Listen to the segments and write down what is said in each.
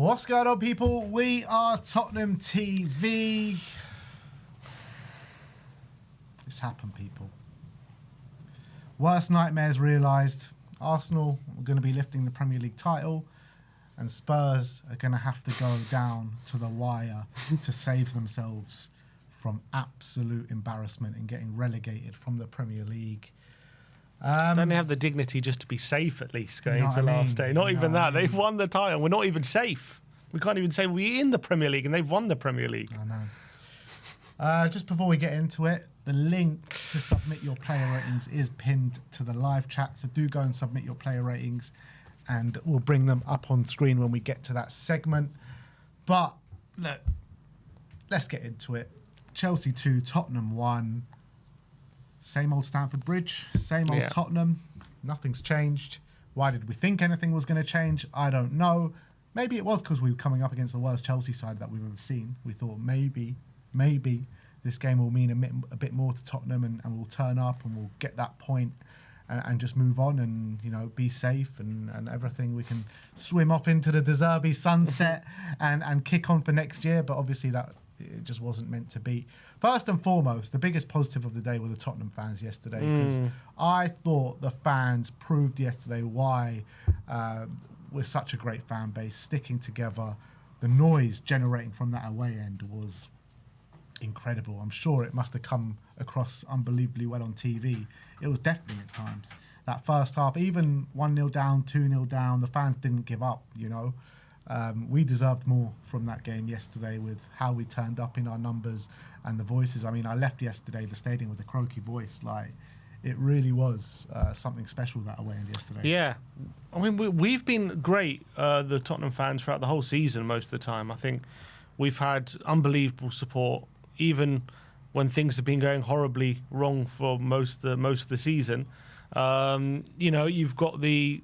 What's going on, people? We are Tottenham TV. It's happened, people. Worst nightmares realised. Arsenal are going to be lifting the Premier League title, and Spurs are going to have to go down to the wire to save themselves from absolute embarrassment and getting relegated from the Premier League. Don't they have the dignity just to be safe at least going into the last day? Not even that. They've won the title. We're not even safe. We can't even say we're in the Premier League and they've won the Premier League. I know. Just before we get into it, the link to submit your player ratings is pinned to the live chat. So do go and submit your player ratings and we'll bring them up on screen when we get to that segment. But look, let's get into it. Chelsea 2, Tottenham 1. Same old Stamford Bridge, same old Tottenham. Nothing's changed. Why did we think anything was going to change? I don't know. Maybe it was because we were coming up against the worst Chelsea side that we've ever seen. We thought maybe this game will mean a bit more to Tottenham and we'll turn up and we'll get that point and just move on and, you know, be safe and everything. We can swim off into the De Zerbi sunset and kick on for next year. But obviously that it just wasn't meant to be. First and foremost, the biggest positive of the day were the Tottenham fans yesterday, because I thought the fans proved yesterday why we're such a great fan base, sticking together. The noise generating from that away end was incredible. I'm sure it must have come across unbelievably well on TV. It was deafening at times. That first half, even 1-0 down, 2-0 down, the fans didn't give up, you know. We deserved more from that game yesterday with how we turned up in our numbers and the voices. I mean, I left yesterday the stadium with a croaky voice. Like, it really was something special that away end yesterday. Yeah. I mean, we've been great, the Tottenham fans, throughout the whole season most of the time. I think we've had unbelievable support, even when things have been going horribly wrong for most of the season. You know, you've got the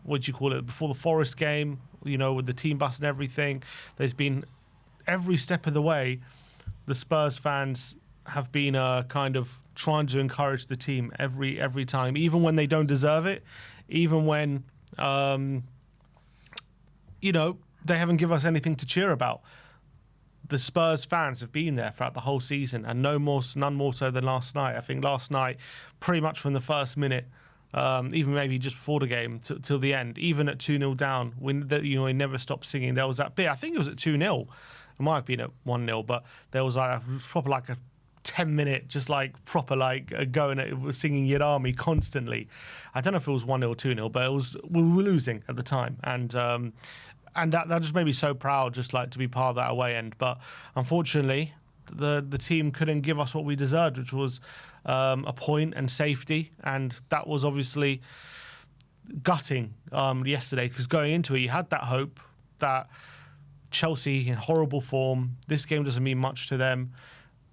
what do you call it, before the Forest game, you know, with the team bus and everything. There's been, every step of the way, the Spurs fans have been kind of trying to encourage the team every time, even when they don't deserve it, even when, you know, they haven't given us anything to cheer about. The Spurs fans have been there throughout the whole season, and none more so than last night. I think last night, pretty much from the first minute, even maybe just before the game till the end, even at 2-0 down, when he never stopped singing. There was that bit, I think it was at 2-0, it might have been at 1-0, but there was like a 10-minute just like proper like going at singing Yet Army constantly. I don't know if it was 1-0 or 2-0, but we were losing at the time, and that just made me so proud, just like to be part of that away end. But unfortunately, the team couldn't give us what we deserved, which was a point and safety, and that was obviously gutting yesterday, because going into it, you had that hope that Chelsea in horrible form, this game doesn't mean much to them.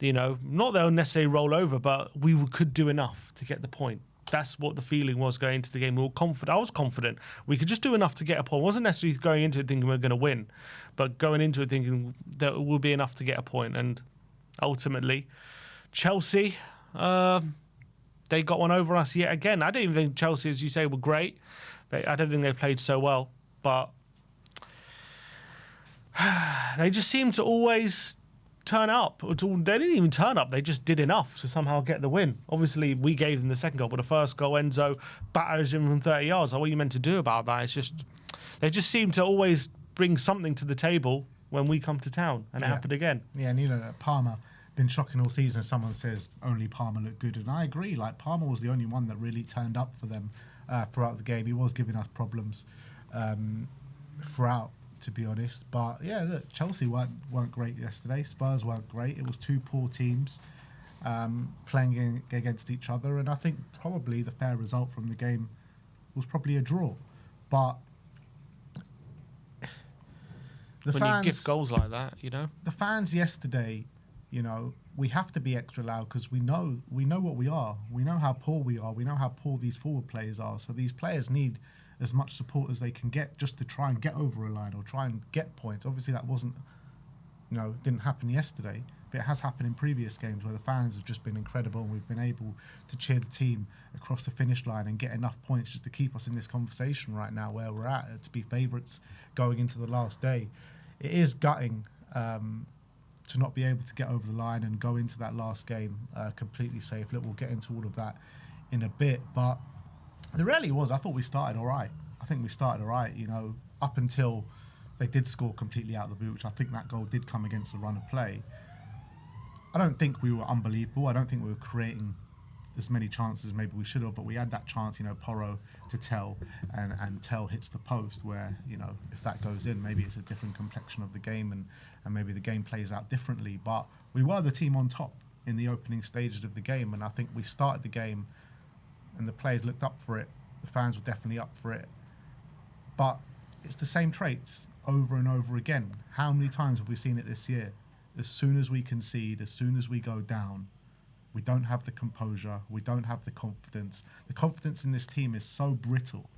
You know, not they'll necessarily roll over, but we could do enough to get the point. That's what the feeling was going into the game. We were confident. I was confident we could just do enough to get a point. I wasn't necessarily going into it thinking we were going to win, but going into it thinking that it will be enough to get a point. And ultimately, Chelsea, they got one over us yet again. I don't even think Chelsea, as you say, were great. I don't think they played so well, but they just seemed to always turn up. They didn't even turn up. They just did enough to somehow get the win. Obviously, we gave them the second goal, but the first goal, Enzo batters him from 30 yards. What are you meant to do about that? It's just, they just seem to always bring something to the table when we come to town, and it happened again. Yeah, and you know, Palmer been shocking all season. Someone says only Palmer looked good, and I agree. Like, Palmer was the only one that really turned up for them throughout the game. He was giving us problems throughout, to be honest. But yeah, look, Chelsea weren't great yesterday. Spurs weren't great. It was two poor teams playing against each other, and I think probably the fair result from the game was probably a draw. But when you give goals like that, you know, the fans yesterday, you know, we have to be extra loud because we know what we are. We know how poor we are. We know how poor these forward players are. So these players need as much support as they can get just to try and get over a line or try and get points. Obviously, that wasn't, you know, didn't happen yesterday. but it has happened in previous games where the fans have just been incredible and we've been able to cheer the team across the finish line and get enough points just to keep us in this conversation right now where we're at, to be favourites going into the last day. It is gutting to not be able to get over the line and go into that last game completely safe. Look, we'll get into all of that in a bit, but the reality was I thought we started all right. I think we started all right, you know, up until they did score completely out of the blue, which I think that goal did come against the run of play. I don't think we were unbelievable. I don't think we were creating as many chances as maybe we should have, but we had that chance, you know, Porro to Tell, and Tell hits the post where, you know, if that goes in, maybe it's a different complexion of the game and maybe the game plays out differently. But we were the team on top in the opening stages of the game, and I think we started the game and the players looked up for it. The fans were definitely up for it. But it's the same traits over and over again. How many times have we seen it this year? As soon as we concede, as soon as we go down, we don't have the composure, we don't have the confidence. The confidence in this team is so brittle.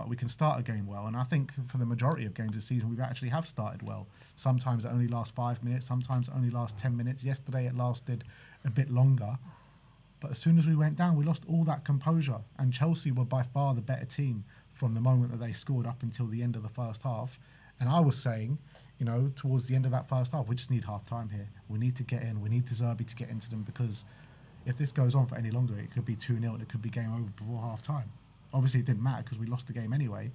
We can start a game well, and I think for the majority of games this season, we've actually have started well. Sometimes it only lasts 5 minutes, sometimes it only lasts 10 minutes. Yesterday it lasted a bit longer. But as soon as we went down, we lost all that composure. And Chelsea were by far the better team from the moment that they scored up until the end of the first half. And I was saying, you know, towards the end of that first half, we just need half time here. We need to get in. We need De Zerbi to get into them, because if this goes on for any longer, it could be 2-0 and it could be game over before half time. Obviously, it didn't matter because we lost the game anyway.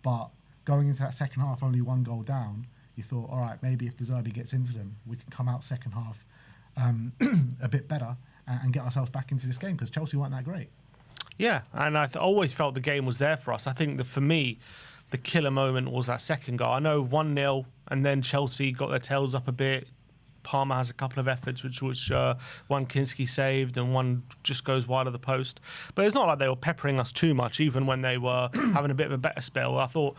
But going into that second half, only 1 goal down, you thought, all right, maybe if De Zerbi gets into them, we can come out second half a bit better and get ourselves back into this game, because Chelsea weren't that great. Yeah, and I always felt the game was there for us. I think that for me, the killer moment was that second goal. I know 1-0, and then Chelsea got their tails up a bit. Palmer has a couple of efforts, which one Kinski saved and one just goes wide of the post. But it's not like they were peppering us too much, even when they were having a bit of a better spell. I thought,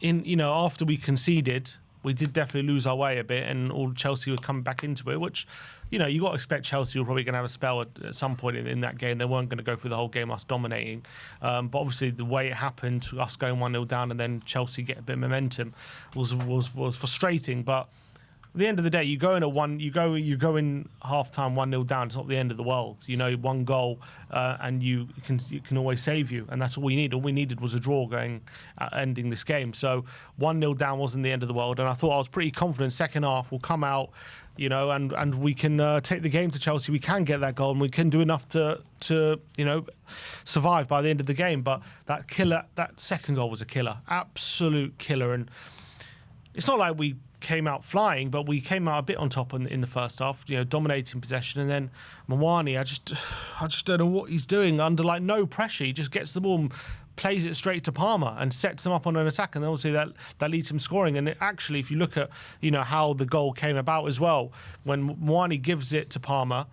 after we conceded, we did definitely lose our way a bit, and all Chelsea would come back into it, which, you know, you got to expect Chelsea were probably going to have a spell at some point in that game. They weren't going to go through the whole game us dominating. But obviously the way it happened, us going 1-0 down and then Chelsea get a bit of momentum was frustrating. But at the end of the day, you go in half time 1-0 down. It's not the end of the world. You know, 1 goal and you can always save you, and that's all we need. All we needed was a draw ending this game. So 1-0 down wasn't the end of the world, and I thought I was pretty confident. Second half will come out, you know, and we can take the game to Chelsea. We can get that goal, and we can do enough to you know, survive by the end of the game. But that second goal was a killer, absolute killer, and it's not like we came out flying, but we came out a bit on top in the first half, you know, dominating possession. And then Mwani, I just don't know what he's doing under like no pressure. He just gets the ball and plays it straight to Palmer and sets him up on an attack, and obviously that leads him scoring. And actually, if you look at, you know, how the goal came about as well, when Mwani gives it to Palmer,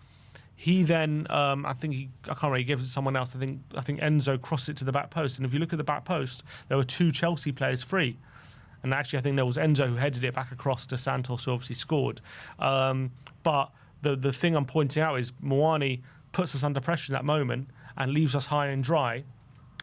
he then I can't really give it to someone else. I think Enzo crossed it to the back post, and if you look at the back post, there were 2 Chelsea players free. And actually, I think there was Enzo who headed it back across to Santos, who obviously scored. But the thing I'm pointing out is Mwani puts us under pressure in that moment and leaves us high and dry.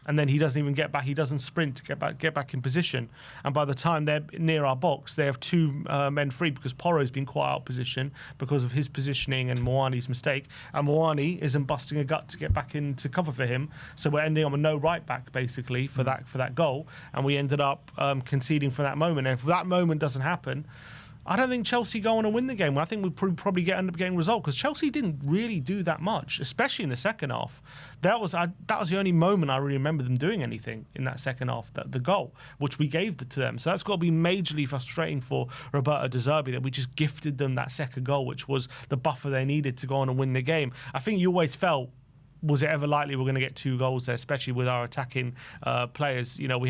And then he doesn't even get back. He doesn't sprint to get back in position. And by the time they're near our box, they have 2 men free, because Porro's been quite out of position because of his positioning and Mwani's mistake. And Mwani isn't busting a gut to get back into cover for him. So we're ending up with no right back, basically, for that goal. And we ended up conceding for that moment. And if that moment doesn't happen, I don't think Chelsea go on and win the game. I think we'll probably end up getting a result, because Chelsea didn't really do that much, especially in the second half. That was the only moment I really remember them doing anything in that second half, the goal, which we gave to them. So that's got to be majorly frustrating for Roberto De Zerbi, that we just gifted them that second goal, which was the buffer they needed to go on and win the game. I think you always felt, was it ever likely we're going to get 2 goals there, especially with our attacking players? You know,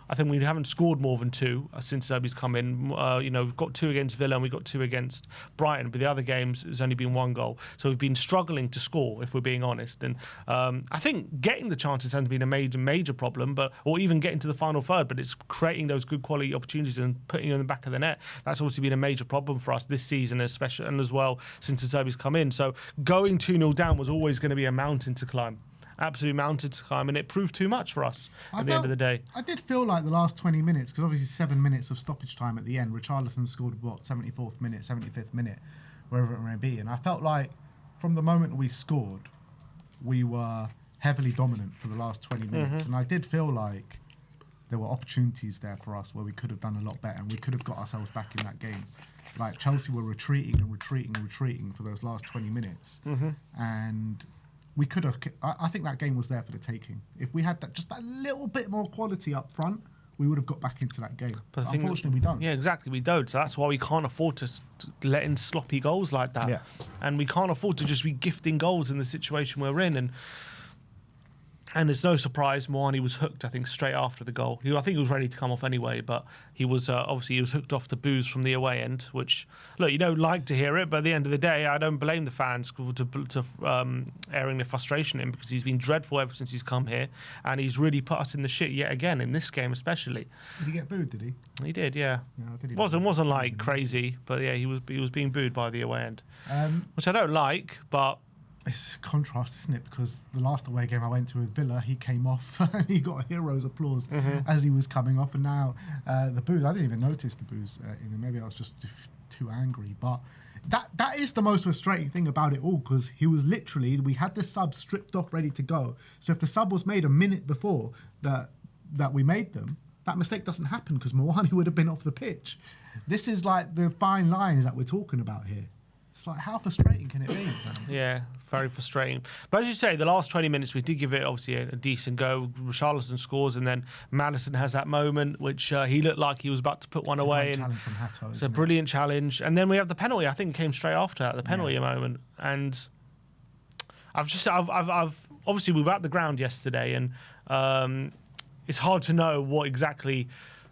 I think we haven't scored more than 2 since Zerbi's come in. You know, we've got 2 against Villa and we've got 2 against Brighton, but the other games there's only been 1 goal. So we've been struggling to score, if we're being honest. And I think getting the chances hasn't been a major problem, or even getting to the final third, but it's creating those good quality opportunities and putting them in the back of the net. That's obviously been a major problem for us this season, especially, and as well since Zerbi's come in. So going 2-0 down was always going to be a mountain to climb. Absolute mountain to climb, and it proved too much for us at the end of the day. I did feel like the last 20 minutes, because obviously 7 minutes of stoppage time at the end. Richarlison scored, 74th minute, 75th minute. wherever it may be. And I felt like from the moment we scored, we were heavily dominant for the last 20 minutes. And I did feel like there were opportunities there for us where we could have done a lot better and we could have got ourselves back in that game. Like Chelsea were retreating for those last 20 minutes. And we could have, I think that game was there for the taking. If we had just that little bit more quality up front, we would have got back into that game. But unfortunately, we don't. Yeah, exactly. We don't. So that's why we can't afford to let in sloppy goals like that. Yeah. And we can't afford to just be gifting goals in the situation we're in. And it's no surprise Moani was hooked, I think, straight after the goal. I think he was ready to come off anyway, but he was obviously he was hooked off the boos from the away end, which, look, you don't like to hear it, but at the end of the day, I don't blame the fans to airing their frustration in, because he's been dreadful ever since he's come here, and he's really put us in the shit yet again, in this game especially. Did he get booed, did he? He did, yeah. I think he Wasn't like crazy, but yeah, he was being booed by the away end, which I don't like, but... It's a contrast, isn't it? Because the last away game I went to with Villa, he came off and he got a hero's applause as he was coming off. And now the boos, I didn't even notice the boos. Maybe I was just too angry. But that is the most frustrating thing about it all, because he was literally, we had the sub stripped off, ready to go. So if the sub was made a minute before that we made them, that mistake doesn't happen because Moani would have been off the pitch. This is like the fine lines that we're talking about here. It's like, how frustrating can it be? Yeah, very frustrating. But as you say, the last 20 minutes, we did give it, obviously, a decent go. Richarlison scores, and then Maddison has that moment, which he looked like he was about to put one away. It's a challenge from Hato, it's a brilliant challenge. And then we have the penalty. I think it came straight after that, the penalty moment. And I've obviously, we were at the ground yesterday, and it's hard to know what exactly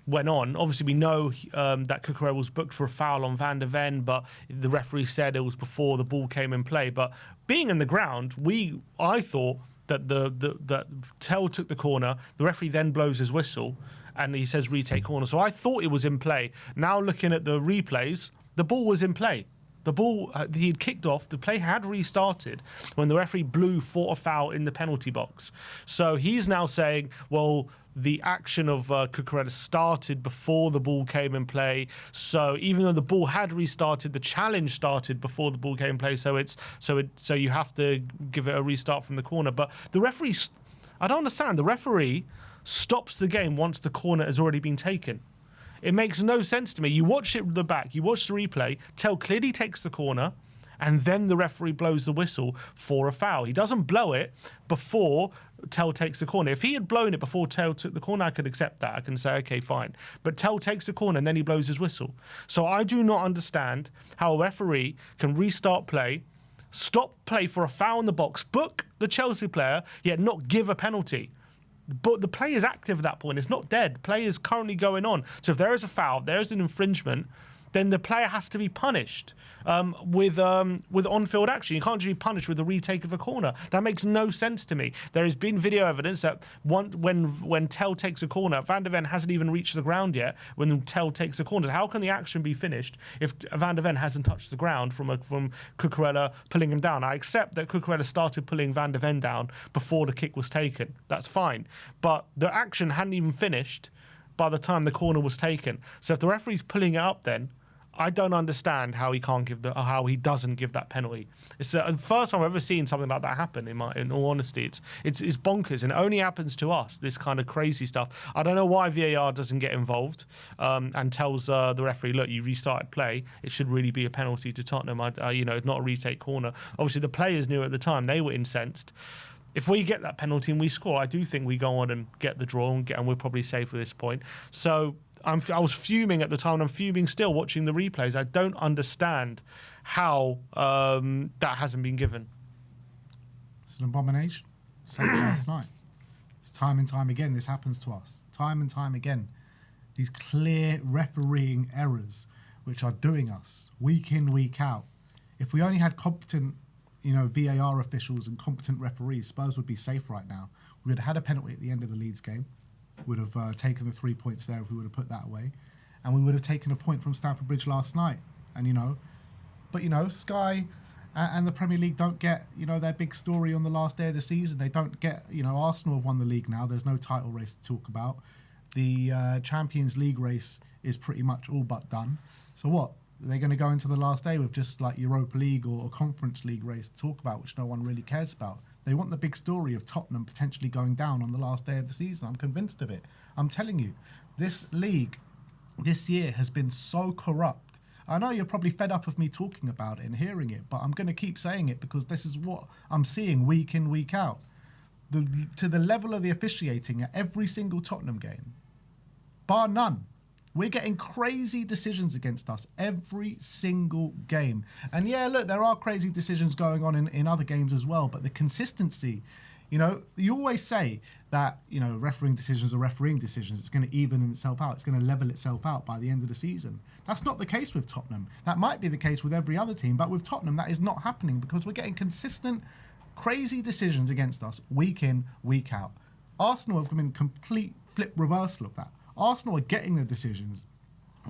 went on. Obviously, we know that Cucurella was booked for a foul on Van der Ven, but the referee said it was before the ball came in play. But being in the ground, I thought that that Tell took the corner. The referee then blows his whistle, and he says retake corner. So I thought it was in play. Now looking at the replays, the ball was in play. The ball he'd kicked off. The play had restarted when the referee blew for a foul in the penalty box. So he's now saying, well, the action of Cucurella started before the ball came in play. So even though the ball had restarted, the challenge started before the ball came in play. So you have to give it a restart from the corner. But the referee, I don't understand. The referee stops the game once the corner has already been taken. It makes no sense to me. You watch it the back, you watch the replay, Tell clearly takes the corner, and then the referee blows the whistle for a foul. He doesn't blow it before Tell takes the corner. If he had blown it before Tell took the corner, I could accept that. I can say, okay, fine. But Tell takes the corner and then he blows his whistle. So I do not understand how a referee can restart play, stop play for a foul in the box, book the Chelsea player, yet not give a penalty. But the play is active at that point. It's not dead. Play is currently going on. So if there is a foul, there is an infringement, then the player has to be punished with on-field action. You can't just be punished with a retake of a corner. That makes no sense to me. There has been video evidence that when Tell takes a corner, Van der Ven hasn't even reached the ground yet when Tell takes a corner. How can the action be finished if Van der Ven hasn't touched the ground from Cucurella pulling him down? I accept that Cucurella started pulling Van der Ven down before the kick was taken. That's fine. But the action hadn't even finished by the time the corner was taken. So if the referee's pulling it up then, I don't understand how he doesn't give that penalty. It's the first time I've ever seen something like that happen. In all honesty, it's bonkers, and it only happens to us. This kind of crazy stuff. I don't know why VAR doesn't get involved and tells the referee, look, you restarted play. It should really be a penalty to Tottenham. Not a retake corner. Obviously, the players knew at the time. They were incensed. If we get that penalty and we score, I do think we go on and get the draw and we're probably safe at this point. So I was fuming at the time, and I'm fuming still watching the replays. I don't understand how that hasn't been given. It's an abomination. Same as last night. It's time and time again this happens to us. Time and time again. These clear refereeing errors which are doing us week in, week out. If we only had competent VAR officials and competent referees, Spurs would be safe right now. We would have had a penalty at the end of the Leeds game. Would have taken the 3 points there if we would have put that away. And we would have taken a point from Stamford Bridge last night. And, Sky and the Premier League don't get, their big story on the last day of the season. They don't get, Arsenal have won the league now. There's no title race to talk about. The Champions League race is pretty much all but done. So what? They're going to go into the last day with just like Europa League or Conference League race to talk about, which no one really cares about. They want the big story of Tottenham potentially going down on the last day of the season. I'm convinced of it. I'm telling you, this league this year has been so corrupt. I know you're probably fed up of me talking about it and hearing it, but I'm going to keep saying it because this is what I'm seeing week in, week out. To the level of the officiating at every single Tottenham game, bar none. We're getting crazy decisions against us every single game. And yeah, look, there are crazy decisions going on in other games as well, but the consistency, you know, you always say that, you know, refereeing decisions are refereeing decisions. It's going to even itself out. It's going to level itself out by the end of the season. That's not the case with Tottenham. That might be the case with every other team, but with Tottenham, that is not happening because we're getting consistent, crazy decisions against us week in, week out. Arsenal have been complete flip reversal of that. Arsenal are getting the decisions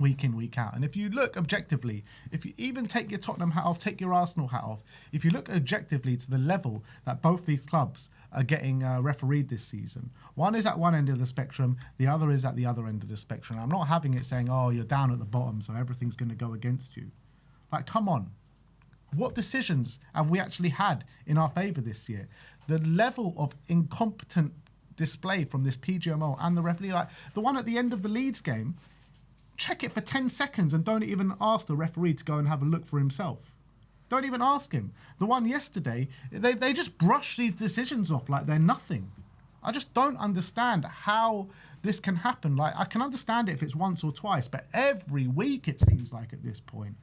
week in, week out. And if you look objectively, if you even take your Tottenham hat off, take your Arsenal hat off, if you look objectively to the level that both these clubs are getting refereed this season, one is at one end of the spectrum, the other is at the other end of the spectrum. I'm not having it saying, oh, you're down at the bottom, so everything's going to go against you. Like, come on. What decisions have we actually had in our favour this year? The level of incompetent display from this PGMO and the referee, like the one at the end of the Leeds game, check it for 10 seconds and don't even ask the referee to go and have a look for himself. Don't even ask him. The one yesterday, they just brush these decisions off like they're nothing. I just don't understand how this can happen. Like, I can understand it if it's once or twice, but every week it seems like at this point.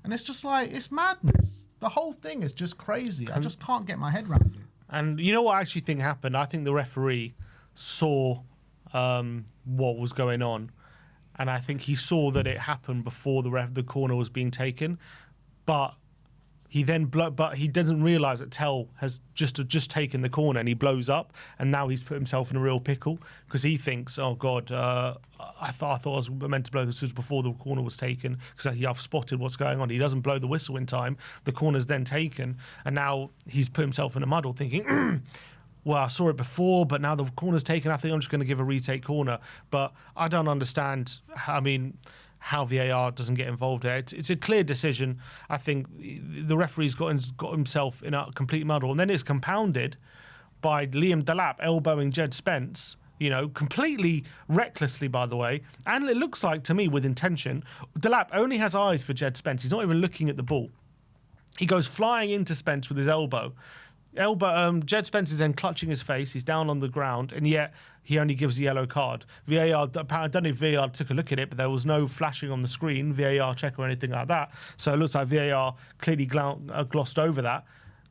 And it's just like, it's madness. The whole thing is just crazy. I just can't get my head around it. And you know what I actually think happened? I think the referee saw what was going on, and I think he saw that it happened before the corner was being taken, but he doesn't realise that Tell has just taken the corner and he blows up, and now he's put himself in a real pickle because he thinks, oh God, I thought I was meant to blow this was before the corner was taken because I've spotted what's going on. He doesn't blow the whistle in time. The corner's then taken, and now he's put himself in a muddle thinking, well, I saw it before, but now the corner's taken. I think I'm just going to give a retake corner. But I don't understand. How VAR doesn't get involved there. It's a clear decision. I think the referee's got himself in a complete muddle, and then it's compounded by Liam Delap elbowing Jed Spence, you know, completely recklessly, by the way, and it looks like to me with intention. Delap only has eyes for Jed Spence. He's not even looking at the ball. He goes flying into Spence with his elbow. Jed Spence is then clutching his face. He's down on the ground, and yet he only gives a yellow card. VAR, I don't know if VAR took a look at it, but there was no flashing on the screen, VAR check or anything like that. So it looks like VAR clearly glossed over that.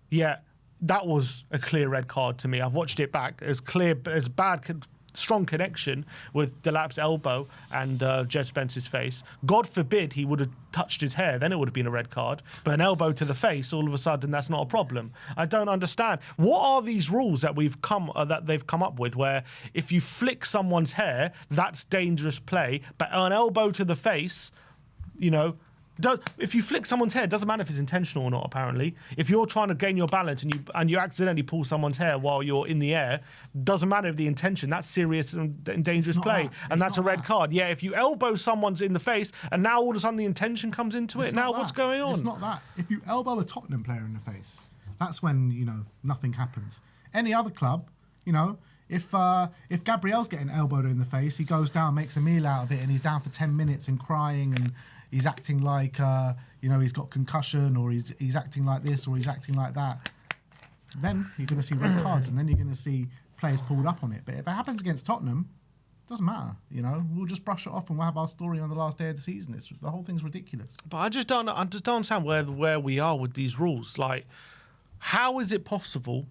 Yet that was a clear red card to me. I've watched it back. It's clear, it's bad. Strong connection with Delap's elbow and Jed Spence's face. God forbid he would have touched his hair, then it would have been a red card. But an elbow to the face, all of a sudden, that's not a problem. I don't understand. What are these rules that they've come up with, where if you flick someone's hair, that's dangerous play, but an elbow to the face, you know. If you flick someone's hair, it doesn't matter if it's intentional or not, apparently. If you're trying to gain your balance and you accidentally pull someone's hair while you're in the air, doesn't matter if the intention, that's serious and dangerous play. And that's a red card. Yeah, if you elbow someone's in the face and now all of a sudden the intention comes into it, now what's going on? It's not that. If you elbow a Tottenham player in the face, that's when, you know, nothing happens. Any other club, you know, if Gabriel's getting elbowed in the face, he goes down, makes a meal out of it, and he's down for 10 minutes and crying and he's acting like, you know, he's got concussion, or he's acting like this, or he's acting like that. Then you're going to see red cards, and then you're going to see players pulled up on it. But if it happens against Tottenham, it doesn't matter. You know, we'll just brush it off, and we'll have our story on the last day of the season. The whole thing's ridiculous. But I just don't understand where we are with these rules. Like, how is it possible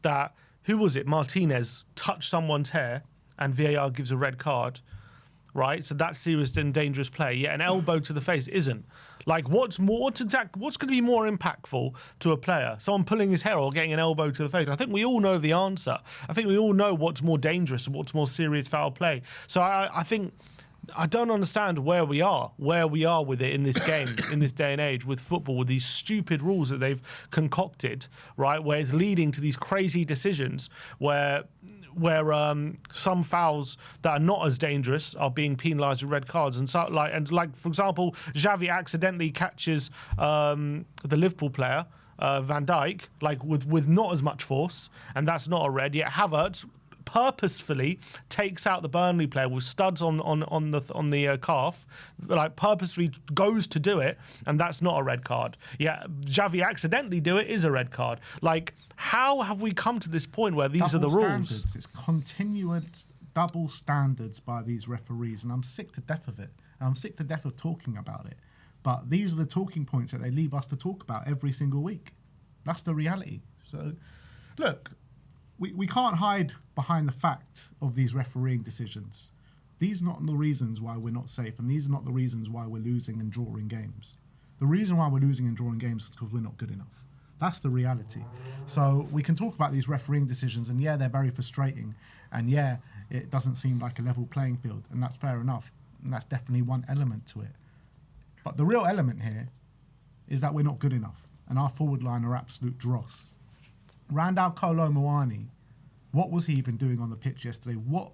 that, who was it, Martinez touched someone's hair and VAR gives a red card? Right, so that's serious and dangerous play. Yet an elbow to the face isn't. Like, what's going to be more impactful to a player? Someone pulling his hair or getting an elbow to the face? I think we all know the answer. I think we all know what's more dangerous and what's more serious foul play. So I think I don't understand where we are with it in this game, in this day and age, with football, with these stupid rules that they've concocted, right, where it's leading to these crazy decisions where some fouls that are not as dangerous are being penalised with red cards, and so like for example, Xavi accidentally catches the Liverpool player Van Dijk with not as much force, and that's not a red. Yet Havertz purposefully takes out the Burnley player with studs on the calf, like purposefully goes to do it, and that's not a red card. Yeah, Xavi accidentally do it is a red card. Like, how have we come to this point where these are the rules? It's continuous double standards by these referees, and I'm sick to death of it. And I'm sick to death of talking about it. But these are the talking points that they leave us to talk about every single week. That's the reality. So, look, we can't hide behind the fact of these refereeing decisions. These are not the reasons why we're not safe, and these are not the reasons why we're losing and drawing games. The reason why we're losing and drawing games is because we're not good enough. That's the reality. So we can talk about these refereeing decisions, and yeah, they're very frustrating, and yeah, it doesn't seem like a level playing field, and that's fair enough, and that's definitely one element to it. But the real element here is that we're not good enough, and our forward line are absolute dross. Randall Kolo Muani, what was he even doing on the pitch yesterday? What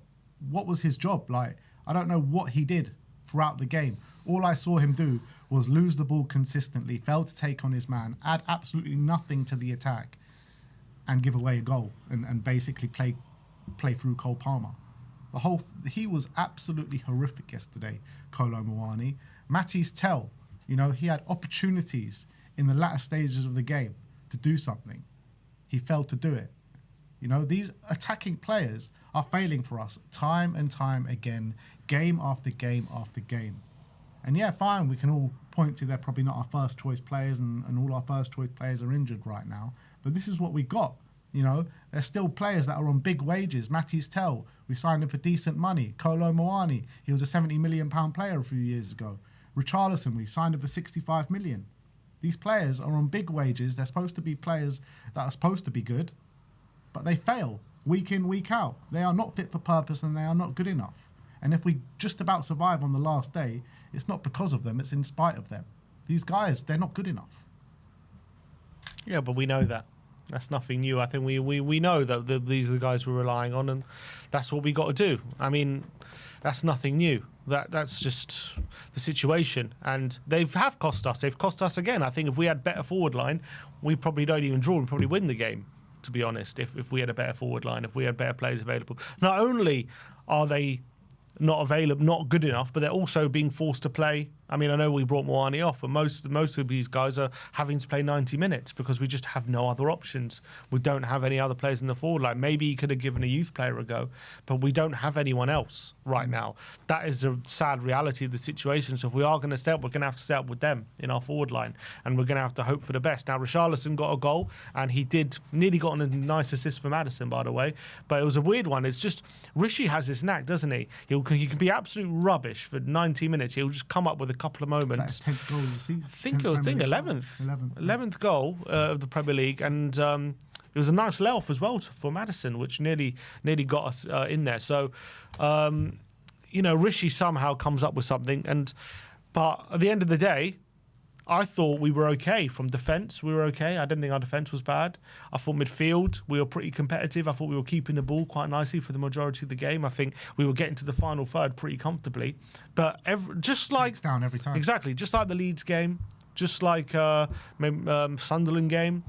was his job? Like, I don't know what he did throughout the game. All I saw him do was lose the ball consistently, fail to take on his man, add absolutely nothing to the attack, and give away a goal, and basically play through Cole Palmer. He was absolutely horrific yesterday, Kolo Muani. Matisse Tell, he had opportunities in the latter stages of the game to do something. He failed to do it. These attacking players are failing for us time and time again, game after game after game. And yeah, fine, we can all point to they're probably not our first choice players, and all our first choice players are injured right now. But this is what we got. There's still players that are on big wages. Matisse Tell, we signed him for decent money. Kolo Muani, he was a £70 million player a few years ago. Richarlison, we signed him for 65 million. These players are on big wages. They're supposed to be players that are supposed to be good, but they fail week in, week out. They are not fit for purpose, and they are not good enough. And if we just about survive on the last day, it's not because of them, it's in spite of them. These guys, they're not good enough. Yeah, but we know that. That's nothing new. I think we know that these are the guys we're relying on, and that's what we got to do. I mean, that's nothing new. That's just the situation, and they have cost us. They've cost us again. I think if we had better forward line, we probably don't even draw. We probably win the game, to be honest. If we had a better forward line, if we had better players available. Not only are they not available, not good enough, but they're also being forced to play. I mean, I know we brought Moani off, but most of these guys are having to play 90 minutes because we just have no other options. We don't have any other players in the forward line. Maybe he could have given a youth player a go, but we don't have anyone else right now. That is the sad reality of the situation. So if we are going to stay up, we're going to have to stay up with them in our forward line, and we're going to have to hope for the best. Now, Richarlison got a goal, and he nearly got a nice assist from Maddison, by the way, but it was a weird one. It's just, Rishi has this knack, doesn't he? He can be absolute rubbish for 90 minutes. He'll just come up with a couple of moments. Like 10th goal of the season. I think it was 11th goal of the Premier League, and it was a nice layoff as well for Maddison, which nearly got us in there. So, Rishi somehow comes up with something, but at the end of the day, I thought we were okay from defence. We were okay. I didn't think our defence was bad. I thought midfield, we were pretty competitive. I thought we were keeping the ball quite nicely for the majority of the game. I think we were getting to the final third pretty comfortably. But just like... It's down every time. Exactly. Just like the Leeds game, just like Sunderland game,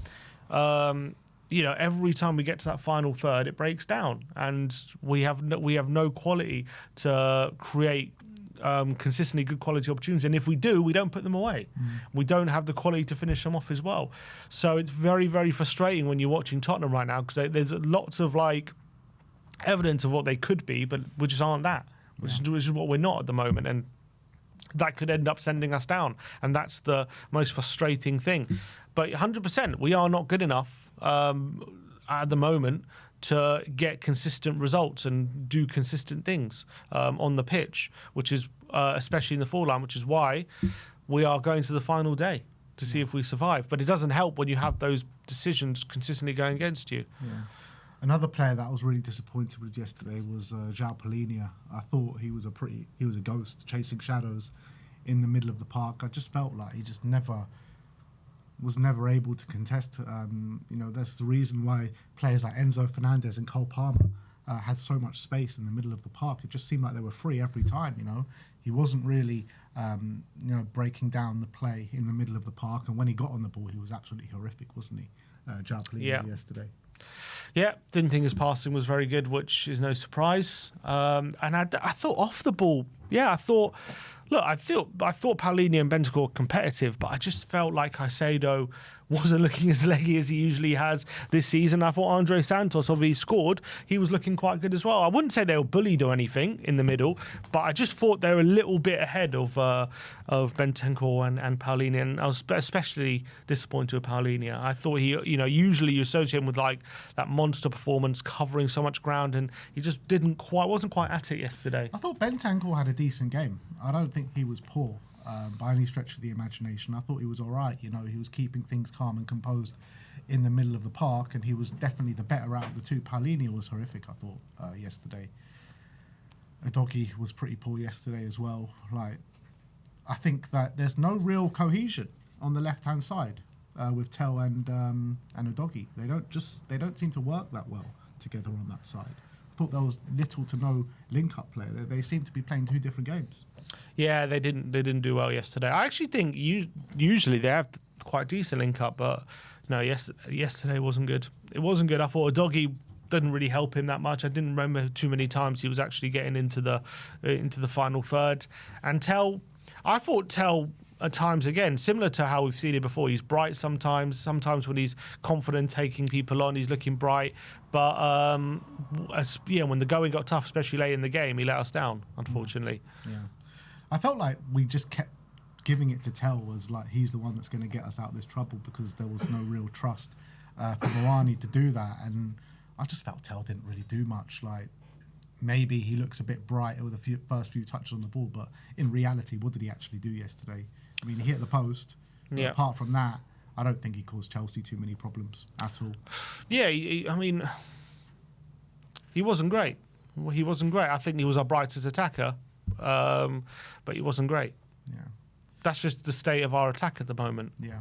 every time we get to that final third, it breaks down. And we have no quality to create consistently good quality opportunities, and if we do, we don't put them away. We don't have the quality to finish them off as well. So it's very, very frustrating when you're watching Tottenham right now, because there's lots of evidence of what they could be, but we just aren't that, which is what we're not at the moment, and that could end up sending us down, and that's the most frustrating thing. But 100%, we are not good enough at the moment to get consistent results and do consistent things on the pitch, which is especially in the forward line, which is why we are going to the final day to see if we survive. But it doesn't help when you have those decisions consistently going against you. Yeah. Another player that I was really disappointed with yesterday was João Palhinha. I thought he was a ghost chasing shadows in the middle of the park. I just felt like he just was never able to contest. That's the reason why players like Enzo Fernandez and Cole Palmer had so much space in the middle of the park. It just seemed like they were free every time, He wasn't really, breaking down the play in the middle of the park. And when he got on the ball, he was absolutely horrific, wasn't he? Pellegrini yesterday. Yeah, didn't think his passing was very good, which is no surprise. And I thought off the ball, I thought Paulinho and Bentancur were competitive, but I just felt like Caicedo wasn't looking as leggy as he usually has this season. I thought Andre Santos, although he scored, he was looking quite good as well. I wouldn't say they were bullied or anything in the middle, but I just thought they were a little bit ahead of Bentancur and Paulinho, and I was especially disappointed with Paulinho. I thought he, usually you associate him with like that monster performance, covering so much ground, and he just wasn't quite at it yesterday. I thought Bentancur had a decent game. I don't think he was poor by any stretch of the imagination. I thought he was all right. He was keeping things calm and composed in the middle of the park, and he was definitely the better out of the two. Paulinho was horrific, I thought, yesterday. Udogie was pretty poor yesterday as well. I think that there's no real cohesion on the left-hand side with Tel and Udogie. They don't seem to work that well together on that side. I thought there was little to no link-up play. They seem to be playing two different games. Yeah, they didn't do well yesterday. I actually think usually they have quite decent link-up, but no, yesterday wasn't good. It wasn't good. I thought Udogie didn't really help him that much. I didn't remember too many times he was actually getting into the final third. And I thought Tel at times, again, similar to how we've seen it before, he's bright sometimes when he's confident taking people on, he's looking bright, but when the going got tough, especially late in the game, he let us down, unfortunately. Yeah, I felt like we just kept giving it to Tel as like he's the one that's going to get us out of this trouble, because there was no real trust for Moani to do that, and I just felt Tel didn't really do much. Like, maybe he looks a bit bright with the first few touches on the ball, but in reality, what did he actually do yesterday? I mean, he hit the post. Yeah. Apart from that, I don't think he caused Chelsea too many problems at all. Yeah, I mean, he wasn't great. I think he was our brightest attacker, but he wasn't great. Yeah. That's just the state of our attack at the moment. Yeah.